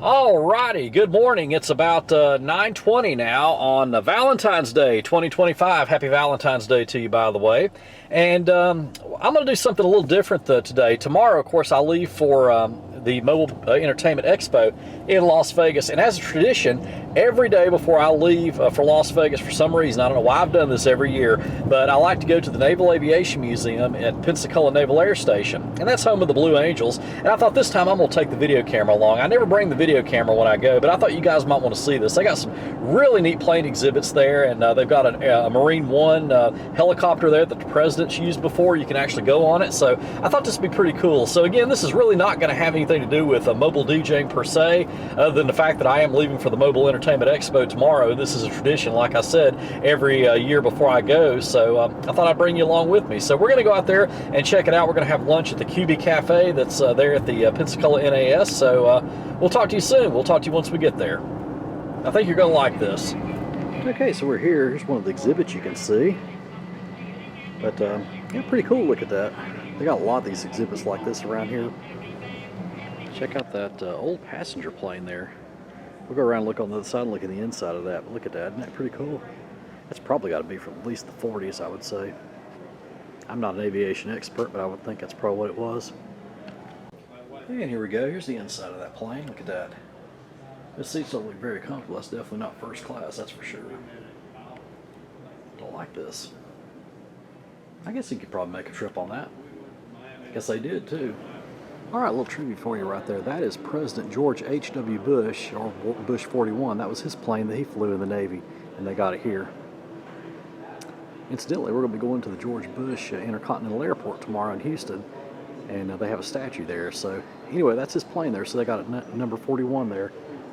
Alrighty, good morning. It's about 9:20 now on Valentine's Day 2025. Happy Valentine's Day to you, by the way. And I'm going to do something a little different today. Tomorrow, of course, I'll leave for the Mobile Entertainment Expo in Las Vegas. And as a tradition, every day before I leave for Las Vegas, for some reason, I don't know why I've done this every year, but I like to go to the Naval Aviation Museum at Pensacola Naval Air Station. And that's home of the Blue Angels. And I thought this time I'm going to take the video camera along. I never bring the video camera when I go, but I thought you guys might want to see this. They got some really neat plane exhibits there, and they've got a Marine One helicopter there that the presidents used before. You can actually go on it. So I thought this would be pretty cool. So again, this is really not going to have anything to do with mobile DJing per se, other than the fact that I am leaving for the Mobile Entertainment Expo tomorrow. This is a tradition, like I said, every year before I go. So I thought I'd bring you along with me. So we're going to go out there and check it out. We're going to have lunch at the QB Cafe that's there at the Pensacola NAS. So we'll talk to you soon. We'll talk to you once we get there. I think you're going to like this. Okay, so we're here. Here's one of the exhibits you can see. But yeah, pretty cool. Look at that. They got a lot of these exhibits like this around here. Check out that old passenger plane there. We'll go around and look on the other side and look at the inside of that. But look at that. Isn't that pretty cool? That's probably got to be from at least the 40s, I would say. I'm not an aviation expert, but I would think that's probably what it was. And here we go. Here's the inside of that plane. Look at that. This seats don't look very comfortable. That's definitely not first class, that's for sure. Don't like this. I guess you could probably make a trip on that. I guess they did too. All right, a little trivia for you right there. That is President George H.W. Bush, or Bush 41. That was his plane that he flew in the Navy, and they got it here. Incidentally, we're going to be going to the George Bush Intercontinental Airport tomorrow in Houston, and they have a statue there. So anyway, that's his plane there. So they got a number 41 there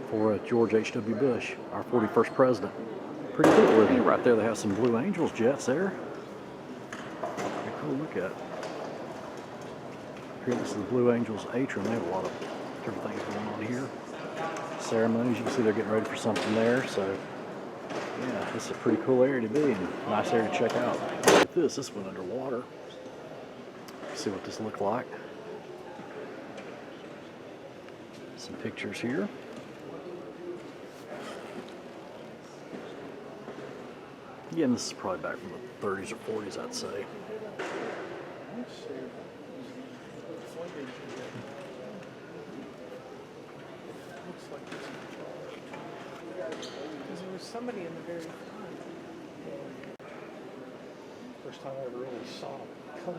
for George H.W. Bush, our 41st president. Pretty cool looking. Right there, they have some Blue Angels jets there. Pretty cool to look at. Here, this is the Blue Angels atrium. They have a lot of different things going on here. Ceremonies, you can see they're getting ready for something there. So, yeah, this is a pretty cool area to be and nice area to check out. Look at this. This went underwater. See what this looked like. Some pictures here. Again, this is probably back from the 30s or 40s, I'd say. Because there was somebody in the very front. First time I ever really saw color.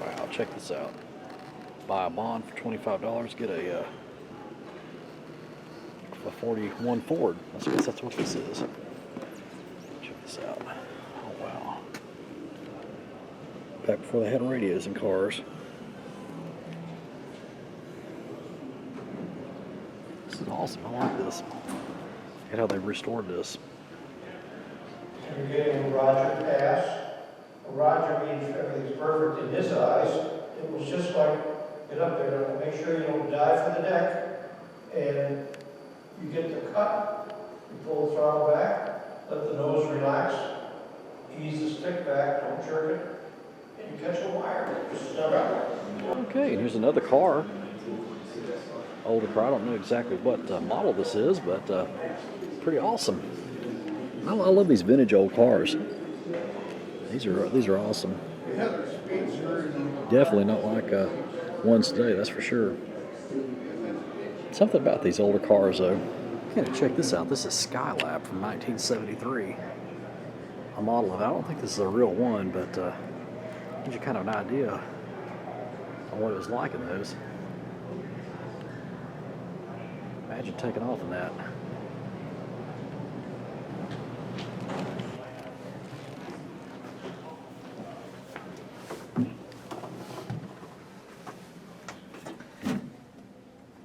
Wow, check this out. Buy a bond for $25, get a 41 Ford. I guess that's what this is. Check this out. Oh, wow. Back before they had radios in cars. This is awesome. I like this. Look at how they restored this. You're getting a Roger pass. A Roger means everything's perfect in his eyes. It was just like, get up there, make sure you don't dive for the deck, and you get the cut, you pull the throttle back, let the nose relax, ease the stick back, don't jerk it, and you catch a wire. Just step out. Okay, and here's another car. Older car. I don't know exactly what model this is, but pretty awesome. I love these vintage old cars. These are awesome. Definitely not like ones today, that's for sure. Something about these older cars, though. Yeah, check this out. This is Skylab from 1973. A model of it. I don't think this is a real one, but gives you kind of an idea on what it was like in those. Imagine taking off in that.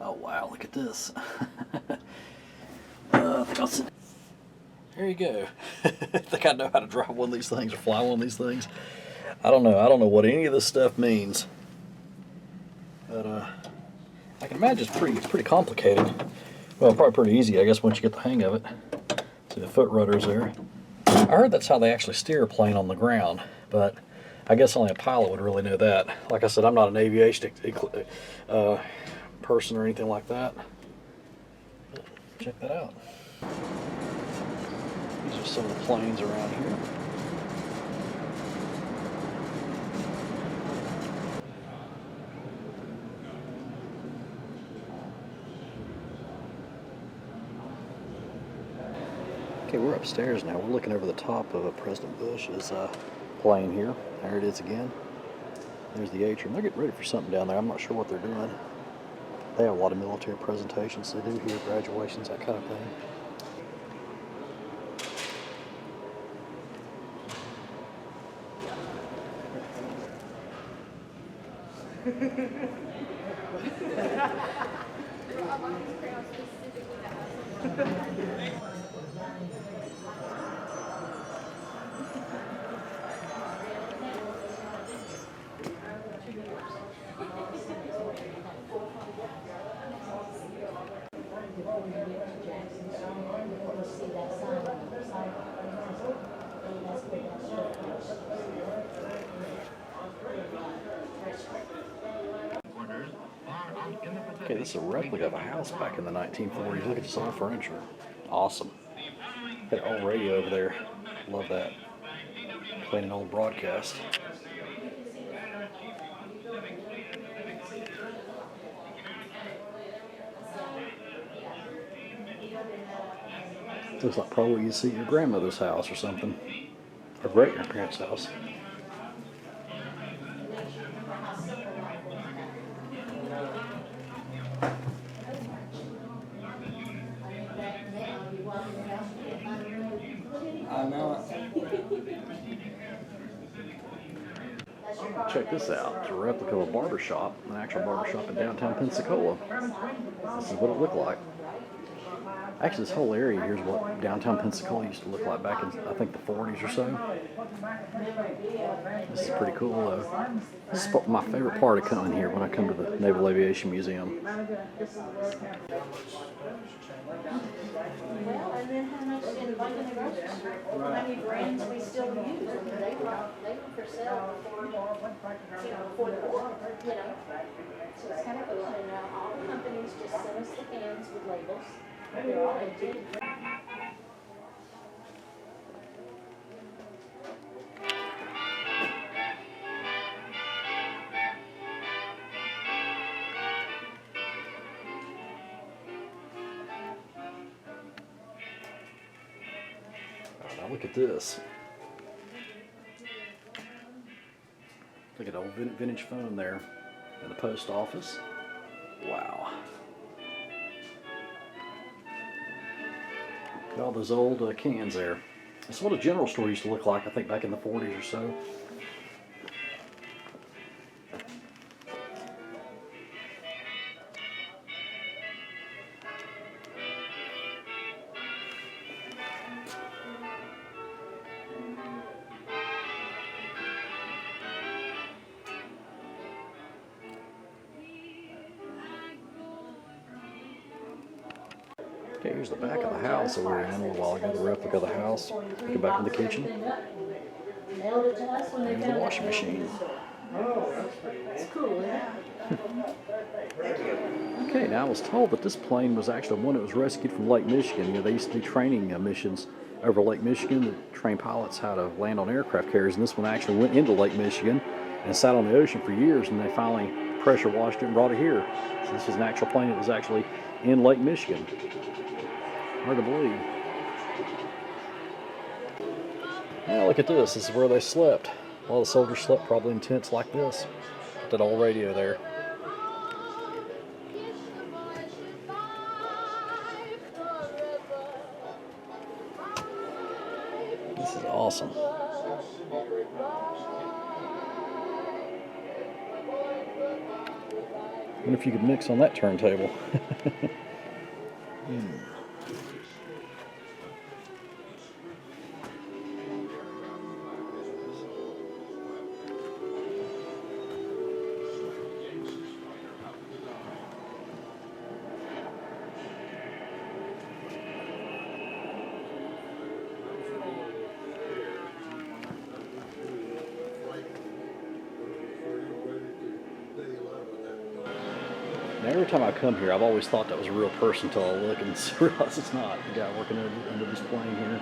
Oh wow, look at this. I think I'll sit. There you go. I think I know how to drive one of these things or fly one of these things. I don't know. I don't know what any of this stuff means. But I can imagine it's pretty complicated. Well, probably pretty easy, I guess, once you get the hang of it. See the foot rudders there. I heard that's how they actually steer a plane on the ground, but I guess only a pilot would really know that. Like I said, I'm not an aviation person or anything like that. But check that out. These are some of the planes around here. Okay, we're upstairs now. We're looking over the top of President Bush's plane here. There it is again. There's the atrium. They're getting ready for something down there. I'm not sure what they're doing. They have a lot of military presentations they do here, graduations, that kind of thing. Okay, this is a replica of a house back in the 1940s. Look at this old furniture. Awesome. Got an old radio over there. Love that. Playing an old broadcast. Looks like probably you see at your grandmother's house or something. Or great-grandparents' house. I know. Check this out. It's a replica of a barbershop, an actual barbershop in downtown Pensacola. This is what it looked like. Actually, this whole area here is what downtown Pensacola used to look like back in, I think, the 40s or so. This is pretty cool, though. This is my favorite part of coming here when I come to the Naval Aviation Museum. Well, and then how much in like in the grocery store, how many brands we still use? I mean, they were for sale before, before the war, So it's kind of cool. And all the companies just send us the cans with labels. They're all empty. Now look at this. Look at the old vintage phone there in the post office. Wow. Look at all those old cans there. That's what a general store used to look like, I think, back in the 40s or so. Okay, here's the back of the house that we were in a little while ago, the replica of the house. Go back in the kitchen. Mailed it to us when they Here's the found washing machine. It's cool, isn't it? Okay, now I was told that this plane was actually one that was rescued from Lake Michigan. They used to do training missions over Lake Michigan to train pilots how to land on aircraft carriers, and this one actually went into Lake Michigan and sat on the ocean for years, and they finally pressure washed it and brought it here. So this is an actual plane that was actually in Lake Michigan. Hard to believe. Now look at this. This is where they slept. A lot of soldiers slept probably in tents like this. That old radio there. This is awesome. I wonder if you could mix on that turntable. Now, every time I come here, I've always thought that was a real person until I look and realize it's not. The guy working under this plane here.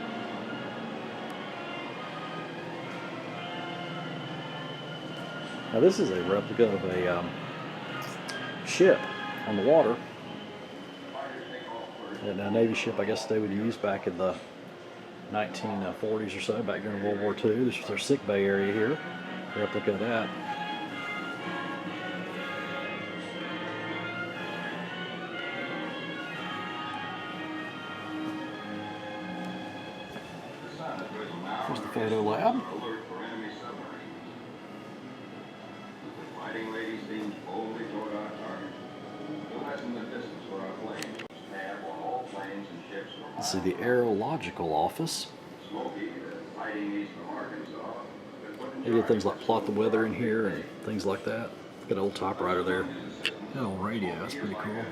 Now, this is a replica of a ship on the water. And a Navy ship, I guess they would use back in the 1940s or so, back during World War II. This is their sick bay area here. Replica of that. Here's the photo lab. This is the aerological office. They did things like plot the weather in here and things like that. Got an old typewriter there. Got an old radio. That's pretty cool.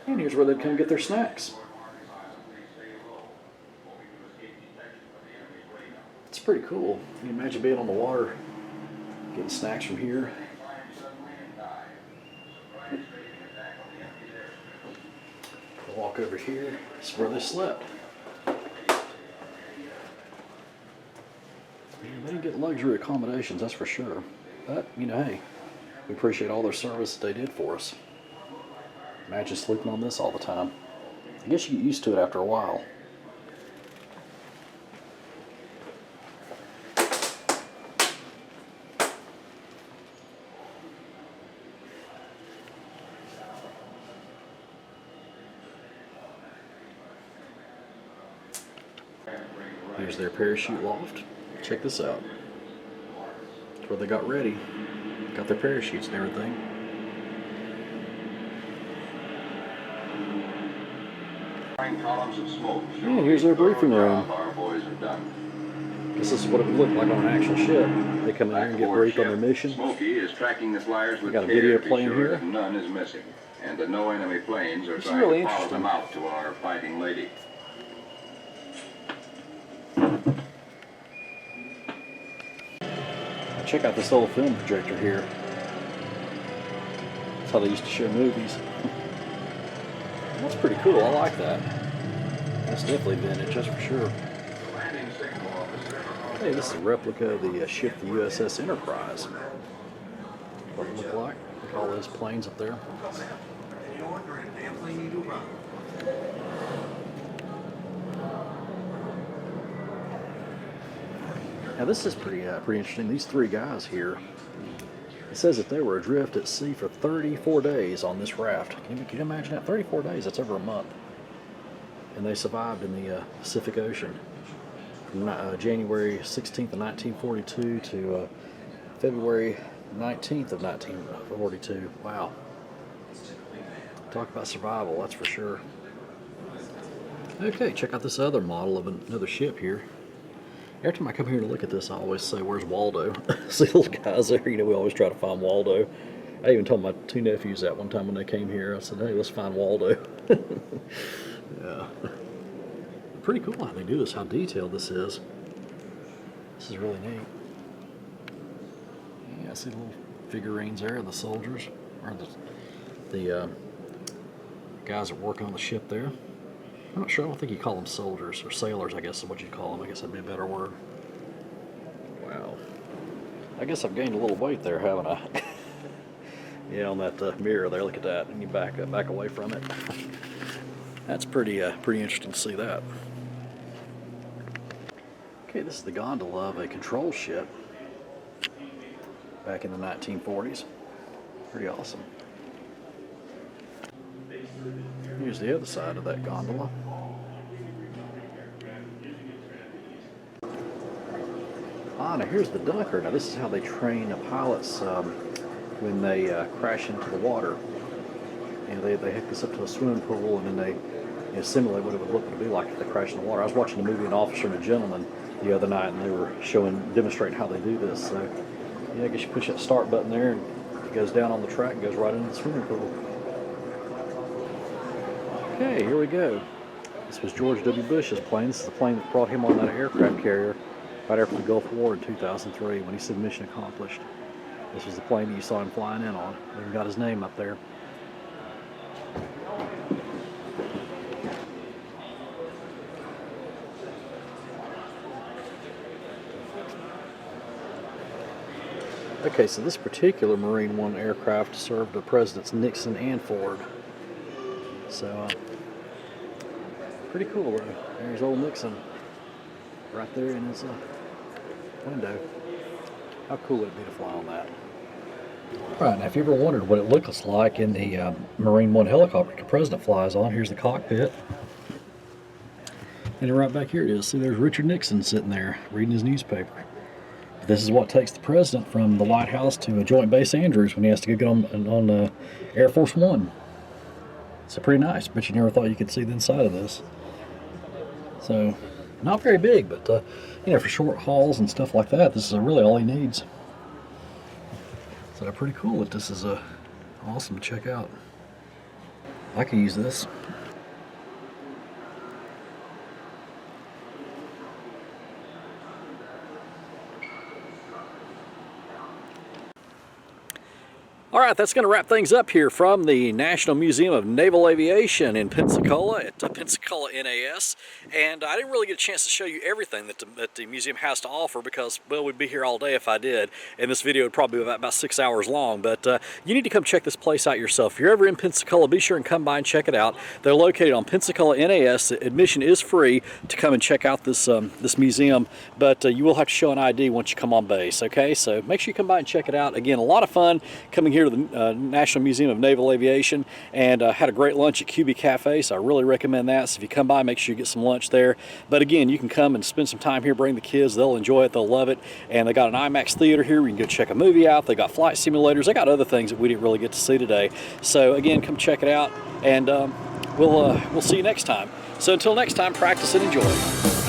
And here's where they come get their snacks. It's pretty cool. Can you imagine being on the water, getting snacks from here? Walk over here. This is where they slept. They didn't get luxury accommodations, that's for sure. But, you know, hey, we appreciate all their service that they did for us. Imagine sleeping on this all the time. I guess you get used to it after a while. Here's their parachute loft. Check this out. That's where they got ready. Got their parachutes and everything. Columns of smoke. Yeah, here's their briefing room. This is what it would look like on an actual ship. They come in here and get briefed on their mission. Smokey is tracking the flyers with Got a video care to be playing sure here. that none is missing, and that no enemy planes are This is trying really to follow interesting. them out to our fighting lady. Check out this old film projector here. That's how they used to show movies. That's pretty cool. I like that. That's definitely vintage, that's for sure. Landing signal officer. Hey, this is a replica of the ship, the USS Enterprise. What it look like? Look at all those planes up there. Now this is pretty interesting. These three guys here, it says that they were adrift at sea for 34 days on this raft. Can you imagine that? 34 days, that's over a month. And they survived in the Pacific Ocean from January 16th of 1942 to February 19th of 1942. Wow. Talk about survival, that's for sure. Okay, check out this other model of another ship here. Every time I come here to look at this, I always say, where's Waldo? See the little guys there, you know, we always try to find Waldo. I even told my two nephews that one time when they came here. I said, hey, let's find Waldo. Yeah. Pretty cool how they do this, how detailed this is. This is really neat. Yeah, I see the little figurines there of the soldiers, or the guys that work on the ship there. I'm not sure, I don't think you call them soldiers, or sailors, I guess is what you call them. I guess that'd be a better word. Wow. I guess I've gained a little weight there, haven't I? Yeah, on that mirror there, look at that. And you back away from it. That's pretty interesting to see that. Okay, this is the gondola of a control ship back in the 1940s. Pretty awesome. Here's the other side of that gondola. Now here's the dunker. Now this is how they train the pilots when they crash into the water. You know, they hook this up to a swimming pool and then they simulate what it would look to be like if they crash in the water. I was watching the movie An Officer and a Gentleman the other night, and they were demonstrating how they do this. So yeah, I guess you push that start button there and it goes down on the track and goes right into the swimming pool. Okay, here we go. This was George W. Bush's plane. This is the plane that brought him on that aircraft carrier right after the Gulf War in 2003 when he said mission accomplished. This was the plane that you saw him flying in on. They even got his name up there. Okay, so this particular Marine One aircraft served the Presidents Nixon and Ford. So, pretty cool though. There's old Nixon right there in his window. How cool would it be to fly on that? Alright, now if you ever wondered what it looks like in the Marine One helicopter the President flies on, here's the cockpit. And right back here it is. See, there's Richard Nixon sitting there reading his newspaper. This is what takes the President from the White House to Joint Base Andrews when he has to go get on Air Force One. It's pretty nice, but you never thought you could see the inside of this. So, not very big, but you know, for short hauls and stuff like that, this is really all he needs. So pretty cool that this is awesome to check out. I could use this. All right, that's going to wrap things up here from the National Museum of Naval Aviation in Pensacola at Pensacola NAS. And I didn't really get a chance to show you everything that the museum has to offer because, well, we'd be here all day if I did. And this video would probably be about 6 hours long. But you need to come check this place out yourself. If you're ever in Pensacola, be sure and come by and check it out. They're located on Pensacola NAS. Admission is free to come and check out this museum, but you will have to show an ID once you come on base, okay? So make sure you come by and check it out. Again, a lot of fun coming here to the National Museum of Naval Aviation, and had a great lunch at QB Cafe, so I really recommend that. So if you come by, make sure you get some lunch there. But again, you can come and spend some time here, bring the kids, they'll enjoy it, they'll love it. And they got an IMAX theater here where you can go check a movie out. They got flight simulators, they got other things that we didn't really get to see today. So again, come check it out, and we'll see you next time. So until next time, practice and enjoy.